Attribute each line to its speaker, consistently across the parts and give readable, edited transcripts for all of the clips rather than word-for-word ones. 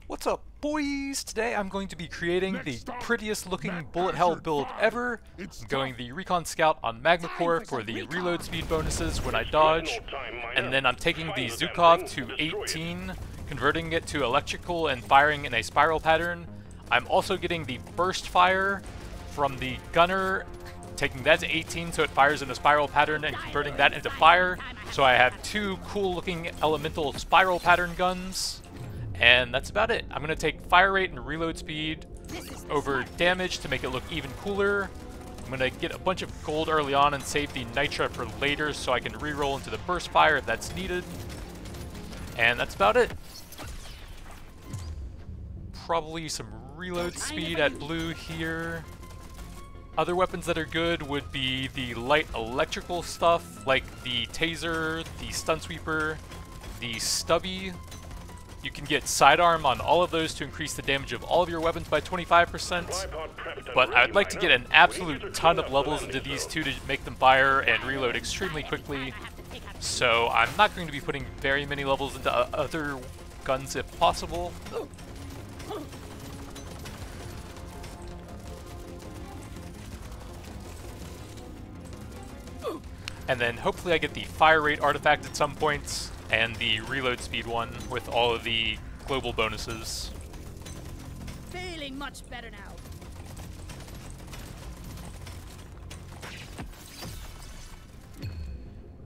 Speaker 1: What's up, boys? Today I'm going to be creating the prettiest looking bullet hell build ever. I'm going the Recon Scout on Magma Core for the reload speed bonuses when I dodge, and then I'm taking the Zukov to 18, converting it to electrical and firing in a spiral pattern. I'm also getting the burst fire from the gunner, taking that to 18 so it fires in a spiral pattern and converting that into fire. So I have two cool looking elemental spiral pattern guns. And that's about it. I'm going to take fire rate and reload speed over damage to make it look even cooler. I'm going to get a bunch of gold early on and save the nitra for later so I can reroll into the burst fire if that's needed. And that's about it. Probably some reload speed at blue here. Other weapons that are good would be the light electrical stuff like the taser, the stun sweeper, the stubby. You can get sidearm on all of those to increase the damage of all of your weapons by 25%, but I'd like to get an absolute ton of levels into these two to make them fire and reload extremely quickly, so I'm not going to be putting very many levels into other guns if possible. And then hopefully I get the fire rate artifact at some point, and the reload speed one with all of the global bonuses.
Speaker 2: Feeling much better now.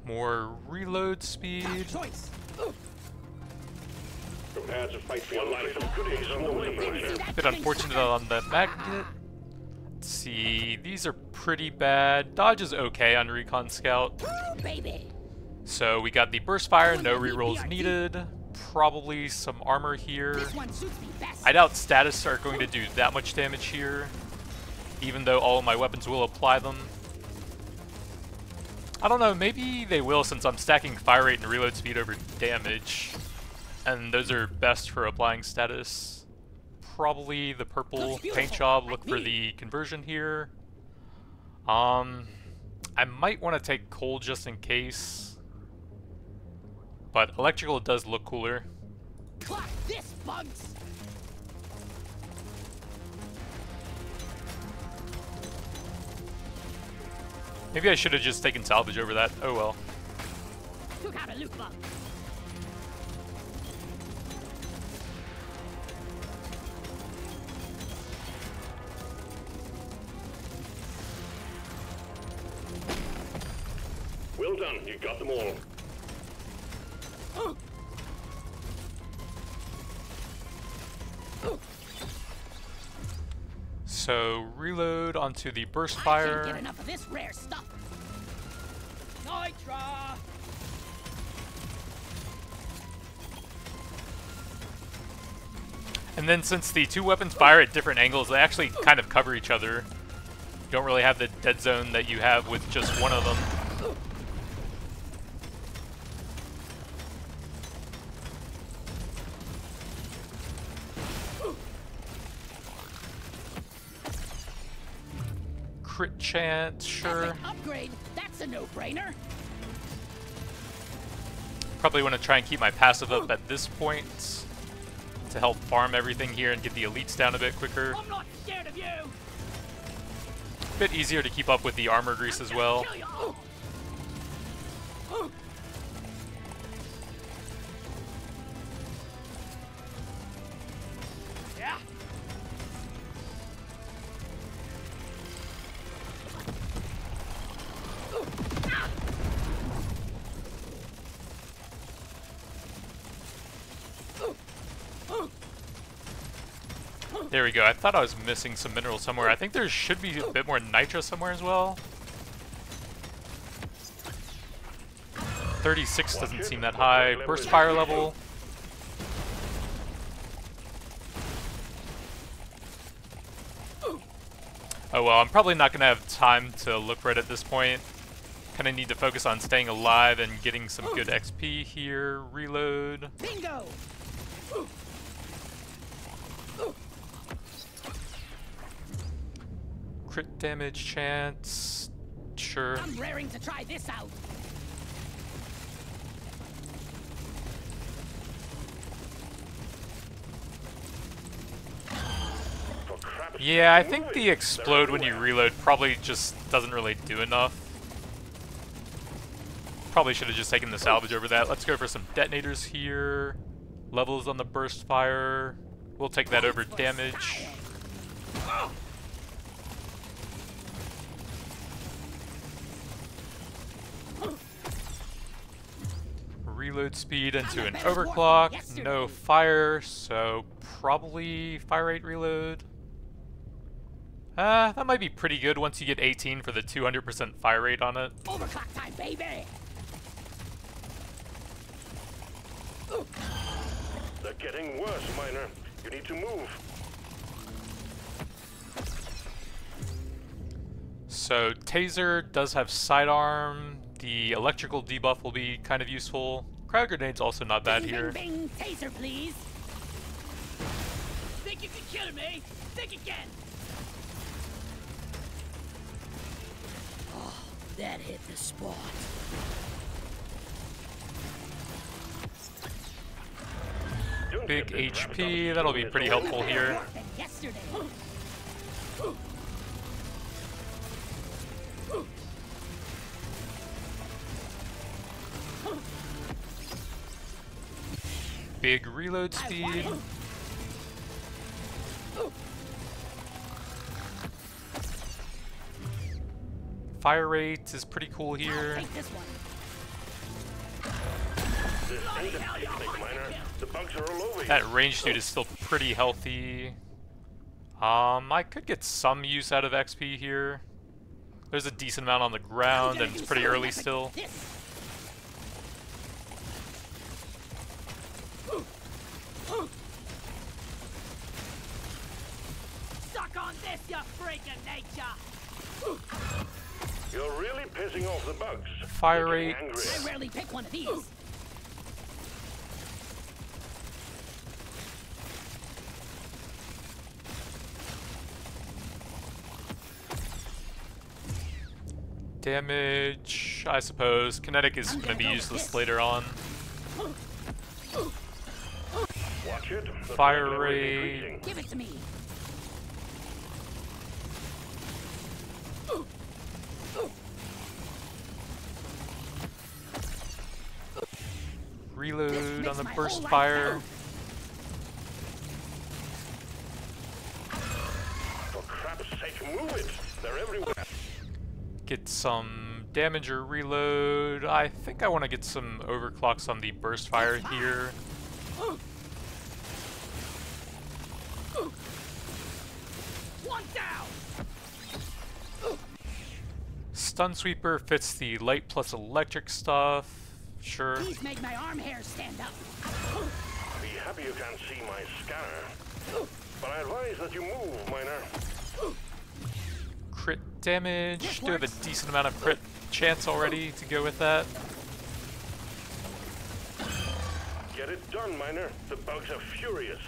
Speaker 1: More reload speed. Bit unfortunate on the magnet. Let's see, these are pretty bad. Dodge is okay on Recon Scout.
Speaker 2: Baby.
Speaker 1: So we got the burst fire, no rerolls needed. Probably some armor here. I doubt status are going to do that much damage here, even though all of my weapons will apply them. I don't know, maybe they will since I'm stacking fire rate and reload speed over damage, and those are best for applying status. Probably the purple paint job, look for the conversion here. I might want to take cold just in case. But electrical does look cooler.
Speaker 2: Clock this, bugs.
Speaker 1: Maybe I should have just taken salvage over that. Oh well.
Speaker 2: Took out a loot bug.
Speaker 3: Well done, you got them all.
Speaker 1: So reload onto the burst
Speaker 2: I
Speaker 1: fire.
Speaker 2: can't get enough of this rare stuff. Nitra.
Speaker 1: And then since the two weapons fire at different angles, they actually kind of cover each other. You don't really have the dead zone that you have with just one of them. Crit chance, sure.
Speaker 2: Upgrade. That's a no-brainer.
Speaker 1: Probably want to try and keep my passive up at this point to help farm everything here and get the elites down a bit quicker.
Speaker 2: I'm not scared of you.
Speaker 1: A bit easier to keep up with the armor grease as well.
Speaker 2: Yeah.
Speaker 1: There we go. I thought I was missing some minerals somewhere. I think there should be a bit more nitra somewhere as well. 36 doesn't seem that high. Burst fire level. Oh well, I'm probably not going to have time to look right at this point. Kind of need to focus on staying alive and getting some good XP here. Reload.
Speaker 2: Bingo.
Speaker 1: Crit damage chance. Sure.
Speaker 2: I'm raring to try this out.
Speaker 1: Yeah, I think the explode when you reload probably just doesn't really do enough. Probably should have just taken the salvage over that. Let's go for some detonators here. Levels on the burst fire. We'll take that over damage. Reload speed into an overclock. No fire, so probably fire rate reload. That might be pretty good once you get 18 for the 200% fire rate on it.
Speaker 2: Overclock time, baby!
Speaker 3: They're getting worse, Miner. You need to move.
Speaker 1: So Taser does have sidearm. The electrical debuff will be kind of useful. Crowd grenade's also not bad here.
Speaker 2: Bing, bing, taser, please! Think you can kill me? Think again! Oh, that hit the spot.
Speaker 1: Big HP, that'll be pretty helpful here.
Speaker 2: Yesterday.
Speaker 1: Big reload speed. Fire rate is pretty cool here.
Speaker 2: Take this one.
Speaker 1: That range dude is still pretty healthy. I could get some use out of XP here. There's a decent amount on the ground and it's pretty early still.
Speaker 2: Suck on this, you freak of nature!
Speaker 3: You're really pissing off the bugs.
Speaker 1: Fire rate.
Speaker 2: I rarely pick one of these.
Speaker 1: Damage, I suppose. Kinetic is going to be useless later on.
Speaker 3: Watch it.
Speaker 1: Fire rate.
Speaker 2: Give it to me.
Speaker 1: Reload on the burst fire.
Speaker 3: For crap's sake, move it. They're everywhere.
Speaker 1: Get some damage or reload. I think I want to get some overclocks on the burst fire here.
Speaker 2: One down.
Speaker 1: Stun sweeper fits the light plus electric stuff. Sure.
Speaker 2: These make my arm hairs stand up.
Speaker 3: Be happy you can't see my scanner. But I advise that you move, Miner.
Speaker 1: Crit damage. Do have a decent amount of crit chance already to go with that.
Speaker 3: Get it done, Miner. The bugs are furious.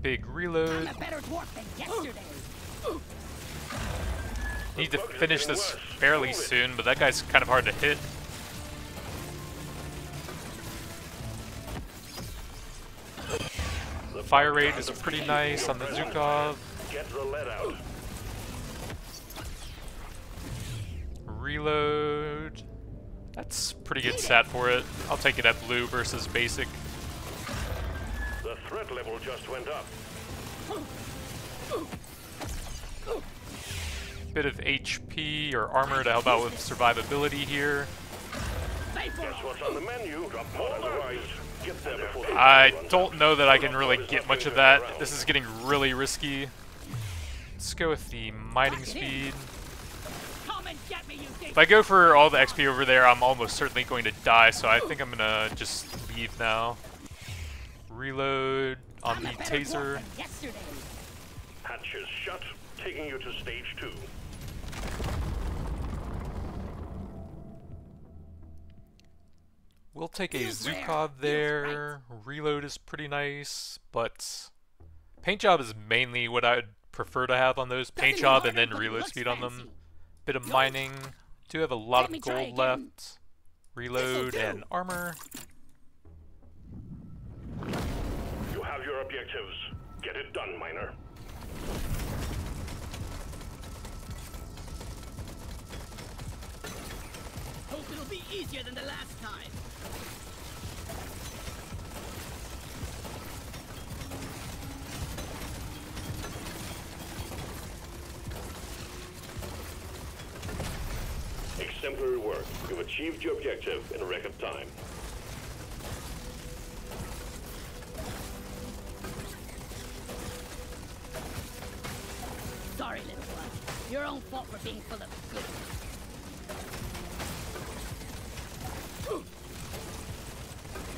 Speaker 1: Big reload.
Speaker 2: I'm a better dwarf than yesterday.
Speaker 1: Need to finish this fairly soon, but that guy's kind of hard to hit. The fire rate is pretty nice on the Zukov.
Speaker 3: Get the lead out.
Speaker 1: Reload. That's pretty good stat for it. I'll take it at blue versus basic.
Speaker 3: The threat level just went up.
Speaker 1: Bit of HP or armor to help out with survivability here.
Speaker 3: Guess what's on the menu? Drop more on the right. Get there before the
Speaker 1: I don't know that I can really get much of that. This is getting really risky. Let's go with the mining speed.
Speaker 2: Come and get me, you
Speaker 1: If I go for all the XP over there, I'm almost certainly going to die, so I think I'm gonna just leave now. Reload on the taser.
Speaker 3: Hatches shut, taking you to stage 2.
Speaker 1: We'll take a Zukov there. Reload is pretty nice, but paint job is mainly what I'd prefer to have on those. Paint job and then reload speed on them. Bit of mining. Do have a lot of gold left. Reload and armor.
Speaker 3: your objectives. Get it done, miner.
Speaker 2: Hope it'll be easier than the last time.
Speaker 3: Exemplary work. You've achieved your objective in record time.
Speaker 2: Sorry, little one. Your own fault for being full of goodies.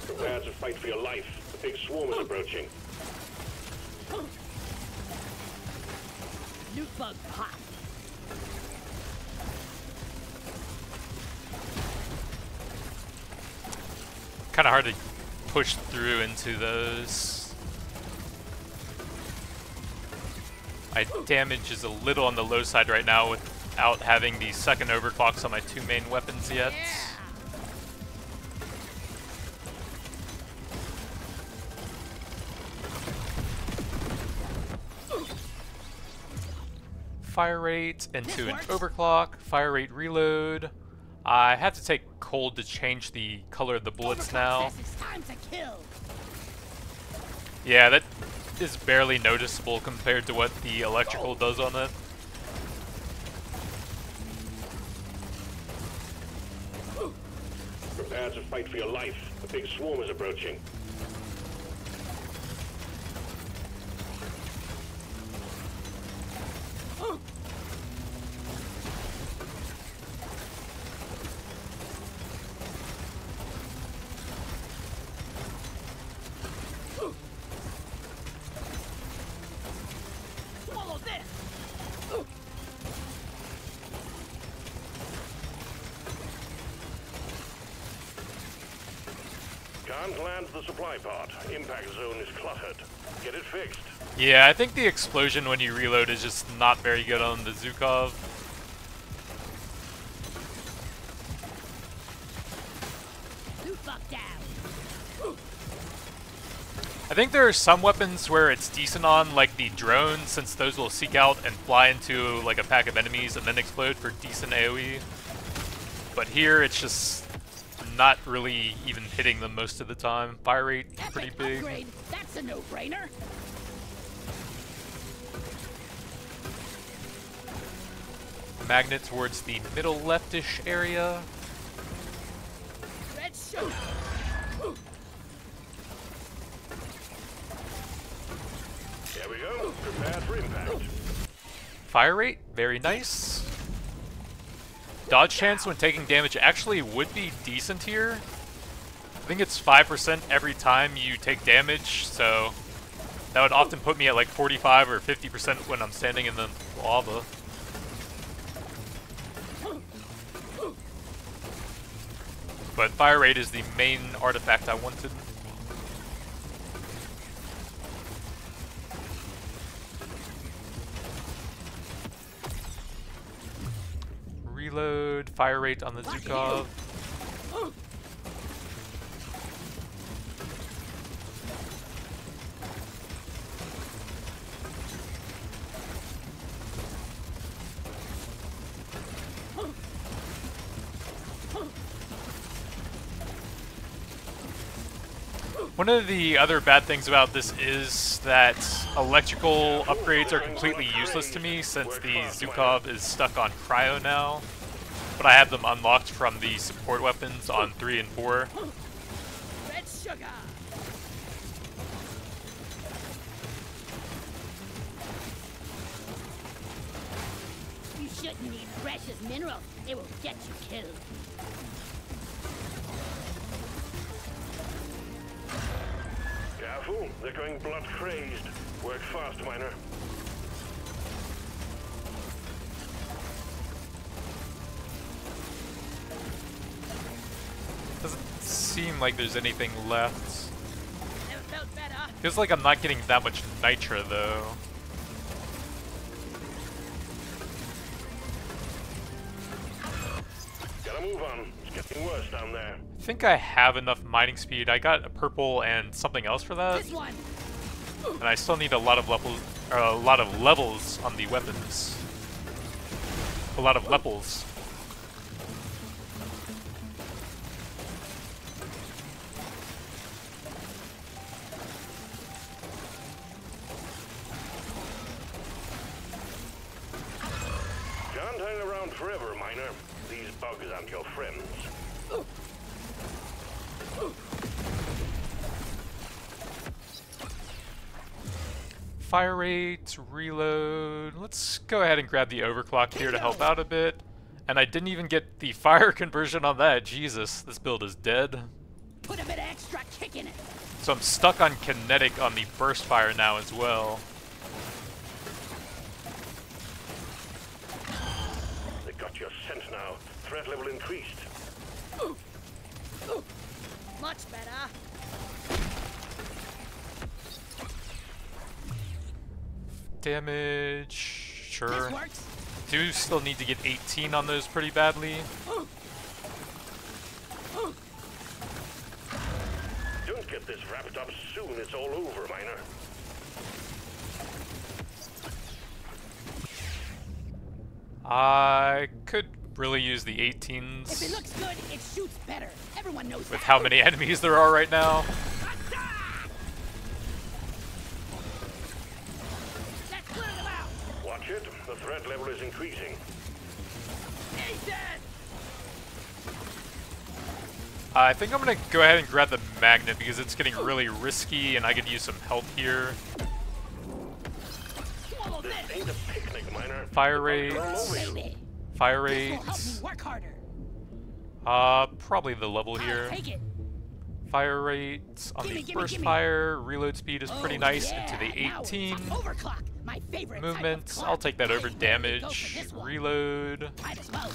Speaker 3: Prepare to fight for your life. The big swarm is approaching.
Speaker 2: Loot bug hot.
Speaker 1: Kind of hard to push through into those. My damage is a little on the low side right now without having the second overclocks on my two main weapons yet. Fire rate into an overclock, fire rate reload. I have to take cold to change the color of the bullets now.
Speaker 2: It's time to kill.
Speaker 1: Yeah, that is barely noticeable compared to what the electrical does on it.
Speaker 3: Prepare to fight for your life. The big swarm is approaching.
Speaker 2: Swallow this.
Speaker 3: Can't land the supply pod. Impact zone is cluttered. Get it fixed.
Speaker 1: Yeah, I think the explosion when you reload is just not very good on the Zukov.
Speaker 2: Loot bug down.
Speaker 1: I think there are some weapons where it's decent on, like the drone, since those will seek out and fly into like a pack of enemies and then explode for decent AoE. But here it's just not really even hitting them most of the time. Fire rate pretty
Speaker 2: Epic
Speaker 1: big.
Speaker 2: upgrade. That's a no-brainer.
Speaker 1: Magnet towards the middle leftish area.
Speaker 2: Red sugar.
Speaker 3: There we go. Prepare for impact.
Speaker 1: Fire rate, very nice. Dodge chance when taking damage actually would be decent here. I think it's 5% every time you take damage, so that would often put me at like 45 or 50% when I'm standing in the lava. But fire rate is the main artifact I wanted. Reload, fire rate on the Zukov. One of the other bad things about this is that electrical upgrades are completely useless to me since the Zukov is stuck on cryo now. But I have them unlocked from the support weapons on 3 and 4.
Speaker 2: Red sugar. You shouldn't need precious minerals. It will get you killed.
Speaker 3: Careful, they're going blood crazed. Work fast, miner.
Speaker 1: Doesn't seem like there's anything left.
Speaker 2: Never felt better.
Speaker 1: Feels like I'm not getting that much nitra though.
Speaker 3: Gotta move on. It's getting worse down there.
Speaker 1: I think I have enough mining speed. I got a purple and something else for that.
Speaker 2: This one.
Speaker 1: And I still need a lot of levels on the weapons. A lot of levels.
Speaker 3: Can't hang around forever, miner. These bugs aren't your friends.
Speaker 1: Fire rate, reload. Let's go ahead and grab the overclock here to help out a bit. And I didn't even get the fire conversion on that. Jesus, this build is dead.
Speaker 2: Put a bit of extra kick in it.
Speaker 1: So I'm stuck on kinetic on the burst fire now as well.
Speaker 3: They got your scent now. Threat level increased.
Speaker 2: Much better.
Speaker 1: Damage, sure.
Speaker 2: This works.
Speaker 1: Do still need to get 18 on those pretty badly.
Speaker 3: Don't get this wrapped up soon. It's all over, miner.
Speaker 1: I could really use the 18s.
Speaker 2: If it looks good, it shoots better. Everyone knows
Speaker 1: With
Speaker 2: that.
Speaker 1: how many enemies there are right now.
Speaker 2: Let's clear them out.
Speaker 3: Watch it. The threat level is increasing.
Speaker 2: He's dead.
Speaker 1: I think I'm gonna go ahead and grab the magnet because it's getting really risky and I could use some help here.
Speaker 2: Swallow
Speaker 3: This
Speaker 2: this.
Speaker 3: ain't a picnic, miner.
Speaker 1: Fire
Speaker 3: The bugs are all
Speaker 1: rates.
Speaker 3: over you.
Speaker 2: Baby.
Speaker 1: Fire
Speaker 2: This will help me
Speaker 1: rates.
Speaker 2: work harder.
Speaker 1: Probably the level
Speaker 2: I'll
Speaker 1: here.
Speaker 2: take it.
Speaker 1: Fire rates on the
Speaker 2: Gimme,
Speaker 1: burst
Speaker 2: gimme.
Speaker 1: fire. Reload speed is pretty
Speaker 2: Oh,
Speaker 1: nice
Speaker 2: yeah.
Speaker 1: into the
Speaker 2: Now it's
Speaker 1: 18.
Speaker 2: overclock. My favorite type of
Speaker 1: Movements,
Speaker 2: clock.
Speaker 1: I'll take that over
Speaker 2: I rarely go for
Speaker 1: damage.
Speaker 2: this one.
Speaker 1: Reload.
Speaker 2: Might as well.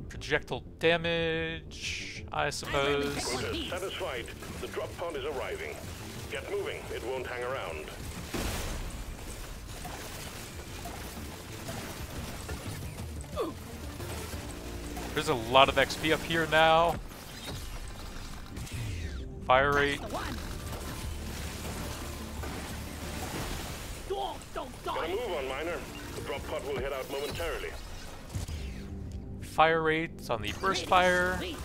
Speaker 1: Projectile damage, I suppose.
Speaker 3: Protest satisfied. The drop pod is arriving. Get moving. It won't hang around.
Speaker 1: There's a lot of XP up here now. Fire rate.
Speaker 2: The one. Dwarf, don't
Speaker 3: Gotta
Speaker 2: die.
Speaker 3: move on, miner. The drop pod will head out momentarily.
Speaker 1: Fire rates on the burst fire.
Speaker 2: Please.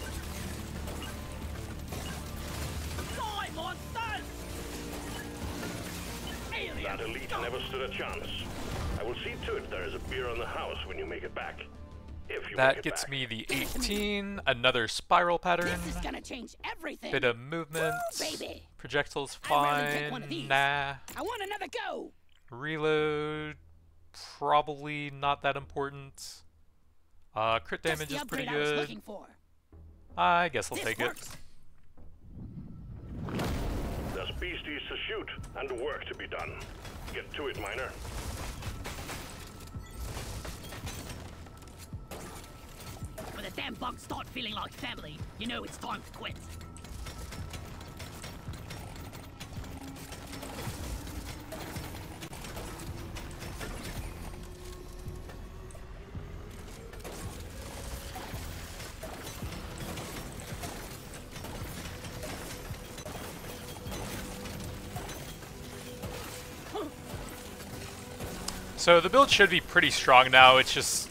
Speaker 2: Die, monsters! Alien.
Speaker 3: That elite never stood a chance. I will see to it there is a beer on the house when you make it back. If you make
Speaker 1: That
Speaker 3: it
Speaker 1: gets
Speaker 3: back.
Speaker 1: me the 18. Another spiral pattern.
Speaker 2: This is gonna change everything.
Speaker 1: Bit of movement.
Speaker 2: Woo, baby.
Speaker 1: Projectiles
Speaker 2: I'd rather take one of
Speaker 1: fine.
Speaker 2: these.
Speaker 1: Nah.
Speaker 2: I want another go.
Speaker 1: Reload. Probably not that important. Crit
Speaker 2: Just
Speaker 1: damage
Speaker 2: the
Speaker 1: is pretty
Speaker 2: upgrade I was
Speaker 1: good.
Speaker 2: looking for.
Speaker 1: I guess I'll
Speaker 2: This
Speaker 1: take
Speaker 2: works.
Speaker 1: it.
Speaker 3: There's beasties to shoot and work to be done. Get to it, miner.
Speaker 2: When the damn bugs start feeling like family, you know it's time to quit.
Speaker 1: So the build should be pretty strong now. It's just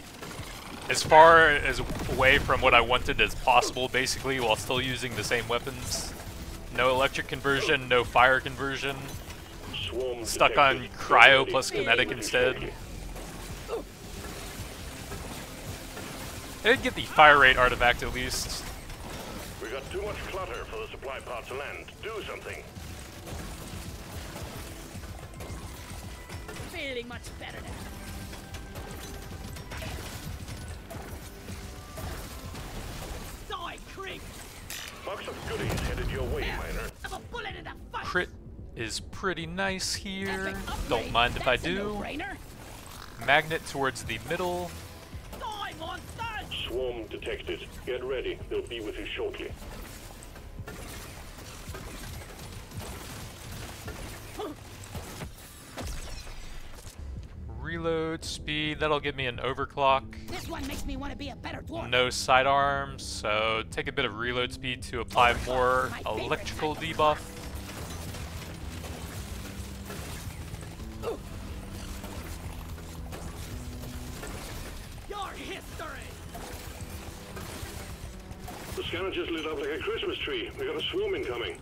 Speaker 1: as far as away from what I wanted as possible, basically, while still using the same weapons. No electric conversion, no fire conversion.
Speaker 3: Swarm
Speaker 1: Stuck on
Speaker 3: detected.
Speaker 1: cryo
Speaker 3: Ready.
Speaker 1: plus kinetic
Speaker 3: Ready
Speaker 1: instead.
Speaker 3: shortly.
Speaker 1: I did get the fire rate artifact at least.
Speaker 3: We got too much clutter for the supply pod to land. Do something.
Speaker 2: Feeling much better now. Die, creep!
Speaker 3: Box of goodies headed your way, miner.
Speaker 2: Have a bullet in the face!
Speaker 1: Crit is pretty nice here.
Speaker 2: Epic upgrade.
Speaker 1: Don't mind if I
Speaker 2: That's a
Speaker 1: do.
Speaker 2: no-brainer.
Speaker 1: Magnet towards the middle.
Speaker 2: Die, monsters!
Speaker 3: Swarm detected. Get ready. They'll be with you shortly.
Speaker 1: Reload speed, that'll give me an overclock.
Speaker 2: This one makes me want to be a better dwarf.
Speaker 1: No sidearms, so take a bit of reload speed to apply more
Speaker 2: My favorite
Speaker 1: electrical
Speaker 2: type of
Speaker 1: debuff.
Speaker 3: scanner just lit up like a Christmas tree. We got a swarm incoming.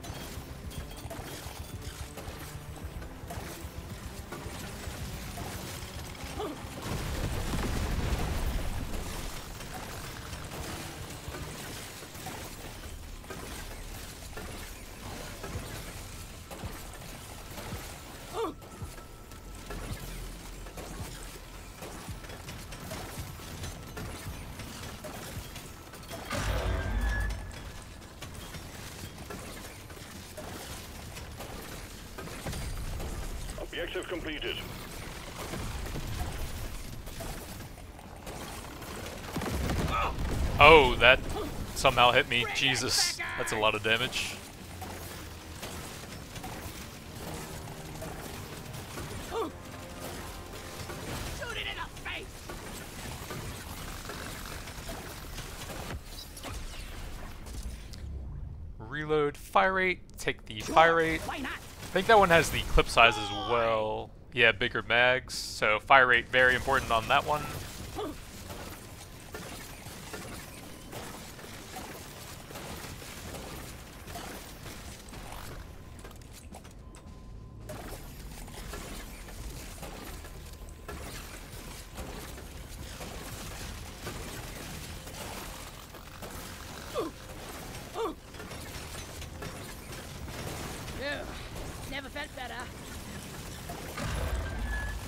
Speaker 3: Objective completed.
Speaker 1: Oh, that somehow hit me. Jesus, that's a lot of damage.
Speaker 2: Shoot it in the face!
Speaker 1: Reload fire rate, take the fire rate.
Speaker 2: Why not?
Speaker 1: I think that one has the clip size as well. Yeah, bigger mags, so fire rate very important on that one.
Speaker 2: Never felt better.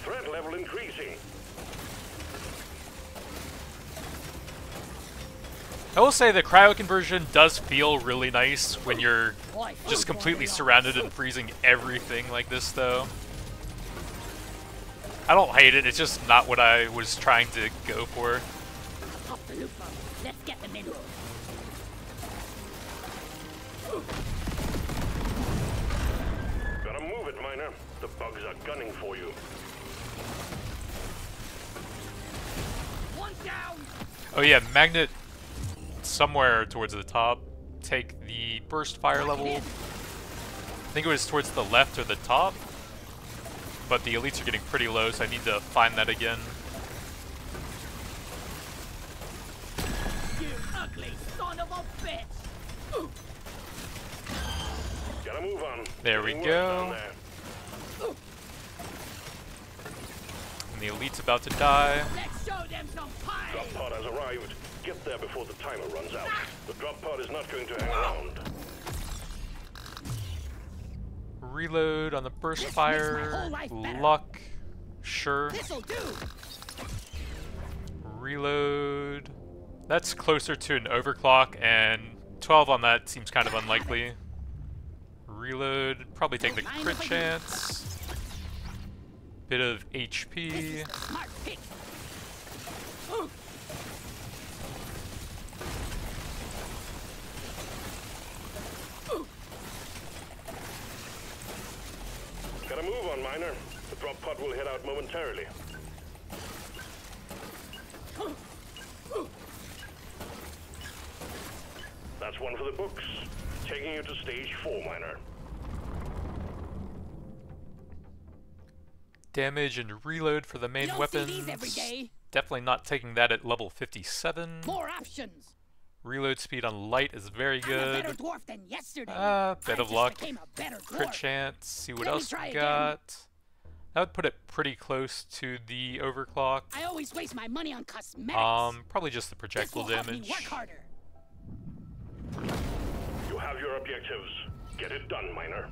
Speaker 3: Threat level increasing.
Speaker 1: I will say the cryo conversion does feel really nice when you're just completely surrounded and freezing everything like this, though. I don't hate it, it's just not what I was trying to go for.
Speaker 2: Pop the loop bomb. Let's get the minerals.
Speaker 3: Gotta move it, miner. The bugs are gunning for you.
Speaker 2: One down.
Speaker 1: Oh yeah, magnet somewhere towards the top. Take the burst fire level. I think it was towards the left or the top. But the elites are getting pretty low, so I need to find that again.
Speaker 2: You ugly son of a bitch.
Speaker 3: Gotta move on.
Speaker 1: There we
Speaker 3: Getting work
Speaker 1: go.
Speaker 3: down there.
Speaker 1: And the elite's about to die.
Speaker 2: Let's show them some pie.
Speaker 3: Drop pod has arrived. Get there before the timer runs out. The drop pod is not going to hang around.
Speaker 1: Reload on the burst
Speaker 2: This makes
Speaker 1: fire.
Speaker 2: my whole life better.
Speaker 1: Luck. Sure.
Speaker 2: This'll do.
Speaker 1: Reload. That's closer to an overclock, and 12 on that seems kind of unlikely. Reload. Probably take the crit chance. Bit of
Speaker 2: This
Speaker 1: HP.
Speaker 2: is the smart pick.
Speaker 3: Gotta move on, miner. The drop pod will head out momentarily. That's one for the books. Taking you to stage 4, miner.
Speaker 1: Damage and reload for the main
Speaker 2: You don't see these every
Speaker 1: weapons.
Speaker 2: day.
Speaker 1: Definitely not taking that at level 57.
Speaker 2: More options.
Speaker 1: Reload speed on light is very
Speaker 2: I'm a better
Speaker 1: good.
Speaker 2: dwarf than yesterday.
Speaker 1: Bit
Speaker 2: I
Speaker 1: of
Speaker 2: just
Speaker 1: luck.
Speaker 2: became a better
Speaker 1: Crit
Speaker 2: dwarf.
Speaker 1: chance. See what
Speaker 2: Let me
Speaker 1: else
Speaker 2: try
Speaker 1: we
Speaker 2: again.
Speaker 1: got. That would put it pretty close to the overclock.
Speaker 2: I always waste my money on cosmetics.
Speaker 1: Probably just the
Speaker 2: This
Speaker 1: projectile
Speaker 2: will help me
Speaker 1: damage.
Speaker 2: work harder.
Speaker 3: You have your objectives. Get it done, miner.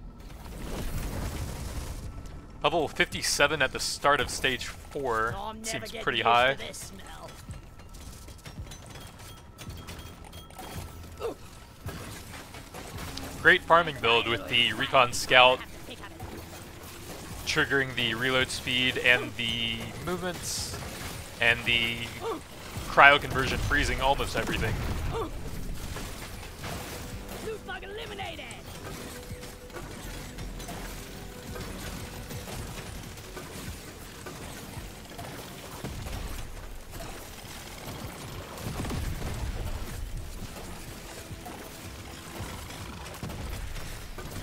Speaker 1: Level 57 at the start of stage 4
Speaker 2: Oh, I'm never
Speaker 1: seems
Speaker 2: getting
Speaker 1: pretty
Speaker 2: used
Speaker 1: high.
Speaker 2: to this smell.
Speaker 1: Great farming build with the recon scout
Speaker 2: Have to take out a-
Speaker 1: triggering the reload speed and the movements and the cryo conversion freezing almost everything.
Speaker 2: Loot bug eliminated.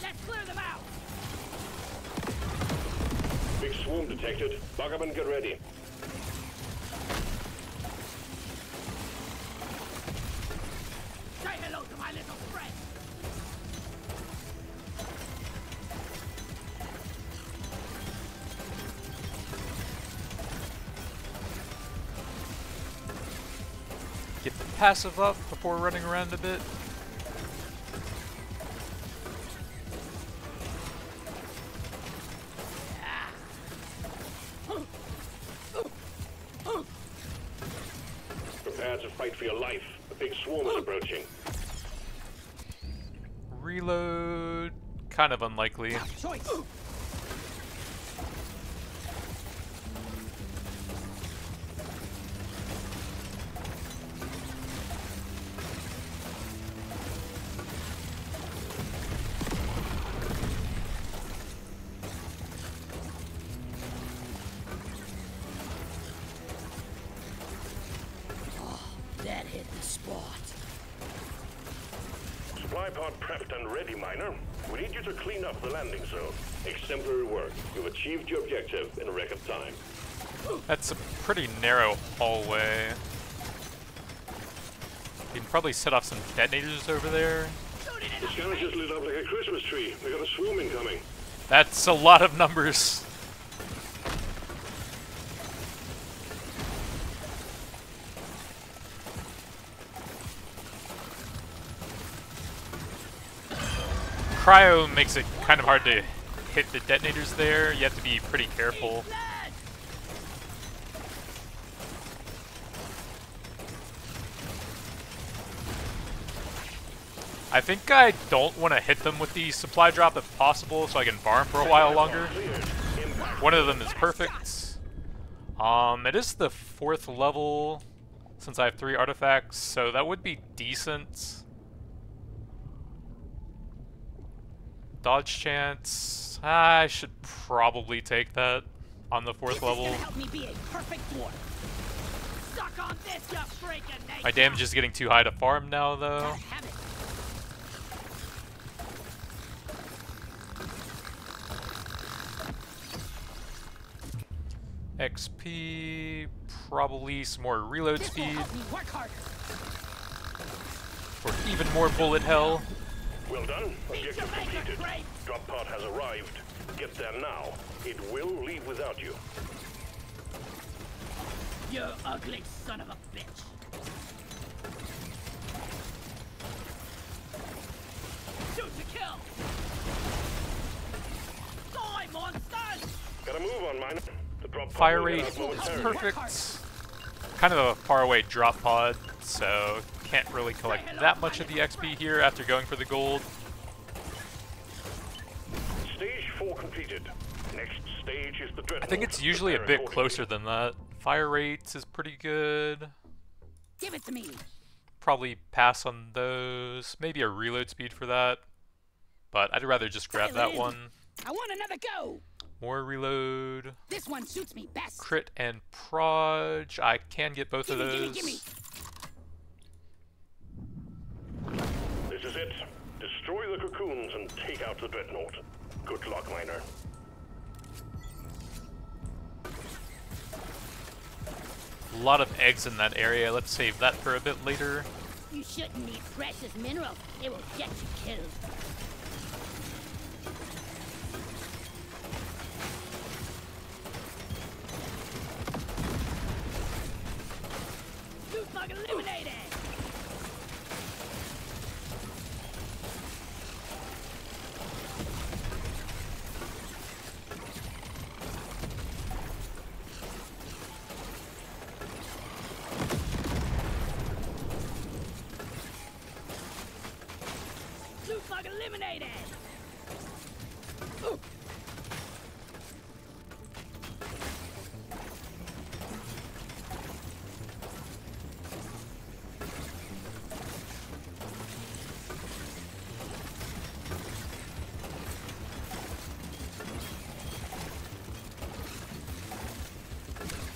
Speaker 2: Let's clear them out.
Speaker 3: Big swarm detected. Bug up and get ready.
Speaker 2: Say hello to my
Speaker 1: passive up before running around a bit.
Speaker 3: Prepare to fight for your life. A big swarm is approaching.
Speaker 1: Reload, kind of unlikely.
Speaker 2: Choice. That hit the spot.
Speaker 3: Supply pod prepped and ready, Miner. We need you to clean up the landing zone. Exemplary work. You've achieved your objective in a record time.
Speaker 1: That's a pretty narrow hallway. You can probably set off some detonators over there.
Speaker 3: The scanner just lit up like a Christmas tree. We got a swarm incoming.
Speaker 1: That's a lot of numbers. Cryo makes it kind of hard to hit the detonators there. You have to be pretty careful. I think I don't want to hit them with the supply drop if possible, so I can farm for a while longer. One of them is perfect. It is the 4th level since I have 3 artifacts, so that would be decent. Dodge chance. I should probably take that on the 4th level.
Speaker 2: Help me be a perfect dwarf. Suck on this, you freaking
Speaker 1: My damage is getting too high to farm now, though.
Speaker 2: Have it.
Speaker 1: XP, probably some more reload
Speaker 2: This will
Speaker 1: speed
Speaker 2: help me work harder.
Speaker 1: for even more bullet hell.
Speaker 3: Well done.
Speaker 2: Need to
Speaker 3: Objective
Speaker 2: make a
Speaker 3: completed.
Speaker 2: break.
Speaker 3: Drop pod has arrived. Get there now. It will leave without you.
Speaker 2: You ugly son of a bitch. Shoot to kill. Die, monsters!
Speaker 3: Gotta move on, Miner. The drop pod
Speaker 1: Fire
Speaker 3: will get
Speaker 1: rate
Speaker 3: out
Speaker 1: is
Speaker 3: momentarily.
Speaker 1: perfect. Kind of a faraway drop pod, so can't really collect that much of the XP here after going for the gold.
Speaker 3: Stage 4 completed. Next stage is the dreadnought.
Speaker 1: I think it's usually a bit closer than that. Fire rate is pretty good.
Speaker 2: Give it to me.
Speaker 1: Probably pass on those. Maybe a reload speed for that. But I'd rather just grab that one.
Speaker 2: I want another go.
Speaker 1: More reload.
Speaker 2: This one suits me best.
Speaker 1: Crit and proj. I can get both of those.
Speaker 2: Gimme.
Speaker 3: This is it. Destroy the cocoons and take out the dreadnought. Good luck, Miner.
Speaker 1: A lot of eggs in that area. Let's save that for a bit later.
Speaker 2: You shouldn't need precious minerals. It will get you killed. Loot bug eliminated. Loot bug eliminated. Ooh.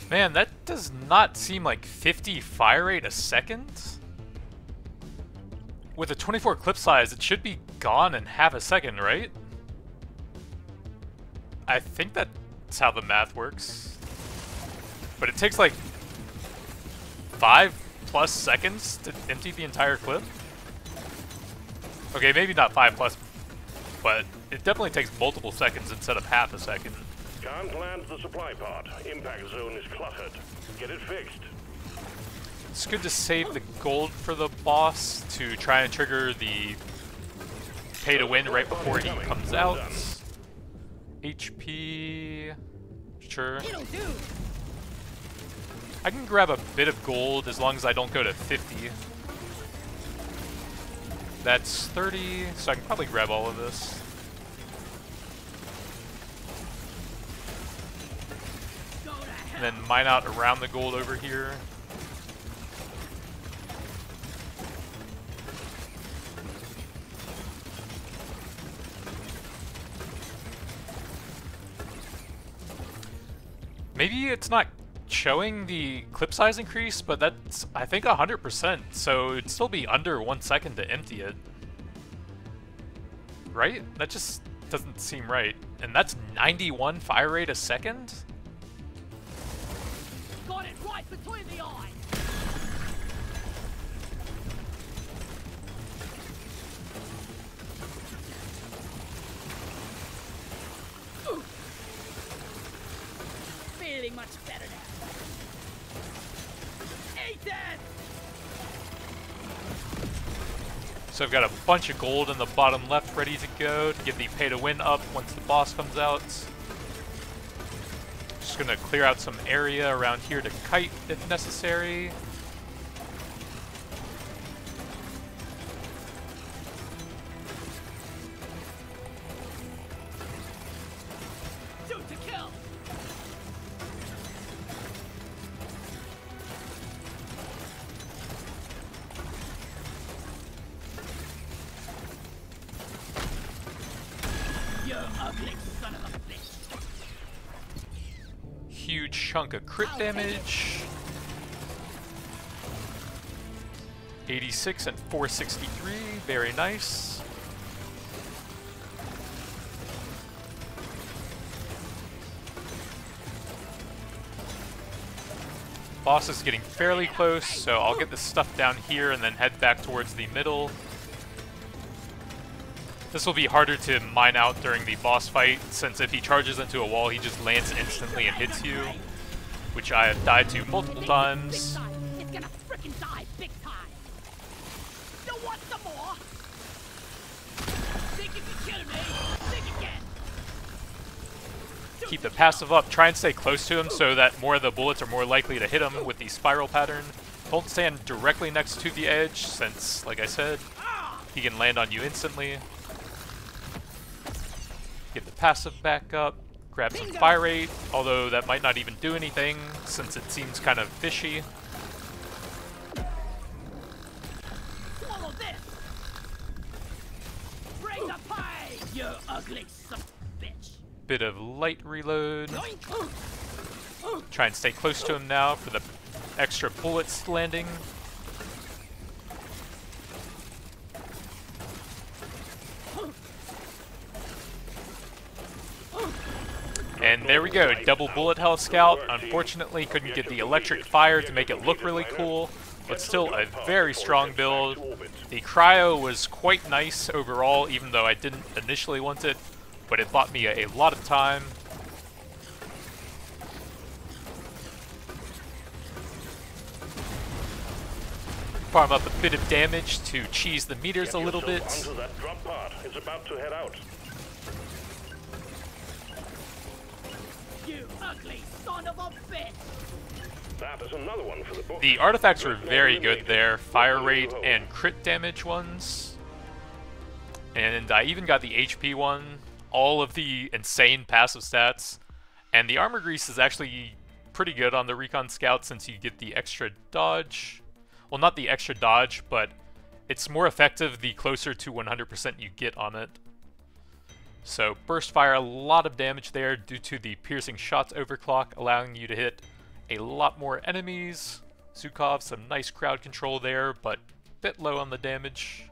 Speaker 1: Man, that does not seem like 50 fire rate a second. With a 24 clip size, it should be gone in half a second, right? I think that's how the math works. But it takes like 5+ seconds to empty the entire clip. Okay, maybe not 5+, but it definitely takes multiple seconds instead of half a second.
Speaker 3: Can't land the supply pod. Impact zone is cluttered. Get it fixed.
Speaker 1: It's good to save the gold for the boss to try and trigger the pay to win right before he comes out. HP... Sure. I can grab a bit of gold as long as I don't go to 50. That's 30, so I can probably grab all of this. And then mine out around the gold over here. Maybe it's not showing the clip size increase, but that's, I think, 100%, so it'd still be under 1 second to empty it. Right? That just doesn't seem right. And that's 91 fire rate a second?
Speaker 2: Got it right between the eyes. Feeling much better now. Eat that!
Speaker 1: So I've got a bunch of gold in the bottom left ready to go to get the pay to win up once the boss comes out. Just gonna clear out some area around here to kite if necessary.
Speaker 2: Shoot to kill! You ugly son of a bitch!
Speaker 1: Huge chunk of crit damage. 86 and 463, very nice. Boss is getting fairly close, so I'll get this stuff down here and then head back towards the middle. This will be harder to mine out during the boss fight, since if he charges into a wall, he just lands instantly and hits you, which I have died to multiple times.
Speaker 2: It's gonna frickin' die big time! You want some more? Think you can kill me? Think again!
Speaker 1: Keep the passive up, try and stay close to him so that more of the bullets are more likely to hit him with the spiral pattern. Don't stand directly next to the edge, since, like I said, he can land on you instantly. Get the passive back up, grab some fire rate, although that might not even do anything since it seems kind of fishy.
Speaker 2: Swallow this! Bring the pie, you ugly son of a bitch!
Speaker 1: Bit of light reload. Try and stay close to him now for the extra bullets landing. And there we go, double bullet hell scout. Unfortunately, couldn't get the electric fire to make it look really cool, but still a very strong build. The cryo was quite nice overall, even though I didn't initially want it, but it bought me a lot of time. Farm up a bit of damage to cheese the meters a little bit.
Speaker 3: Onto that drop pod. It's about to head out.
Speaker 2: You ugly son of a bitch!
Speaker 3: That is another one for the book.
Speaker 1: The artifacts were very good there, fire rate and crit damage ones. And I even got the HP one, all of the insane passive stats. And the armor grease is actually pretty good on the Recon Scout since you get the extra dodge. Well, not the extra dodge, but it's more effective the closer to 100% you get on it. So burst fire, a lot of damage there due to the piercing shots overclock, allowing you to hit a lot more enemies. Zukov, some nice crowd control there, but a bit low on the damage.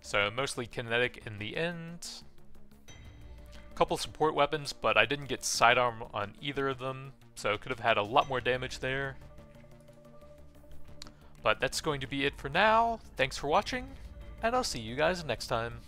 Speaker 1: So mostly kinetic in the end. Couple support weapons, but I didn't get sidearm on either of them, so could have had a lot more damage there. But that's going to be it for now. Thanks for watching, and I'll see you guys next time.